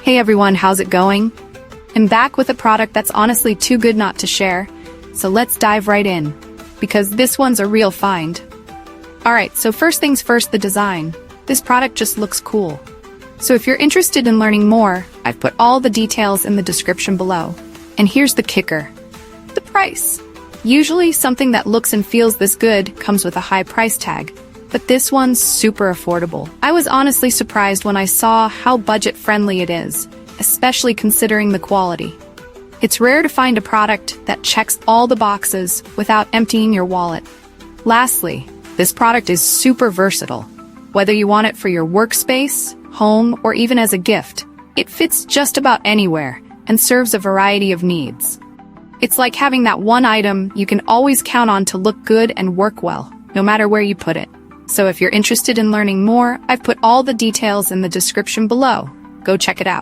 Hey everyone, how's it going? I'm back with a product that's honestly too good not to share, so let's dive right in, because this one's a real find. Alright, so first things first, the design. This product just looks cool. So if you're interested in learning more, I've put all the details in the description below. And here's the kicker. The price. Usually something that looks and feels this good comes with a high price tag, but this one's super affordable. I was honestly surprised when I saw how budget-friendly it is, especially considering the quality. It's rare to find a product that checks all the boxes without emptying your wallet. Lastly, this product is super versatile. Whether you want it for your workspace, home, or even as a gift, it fits just about anywhere and serves a variety of needs. It's like having that one item you can always count on to look good and work well, no matter where you put it. So if you're interested in learning more, I've put all the details in the description below. Go check it out.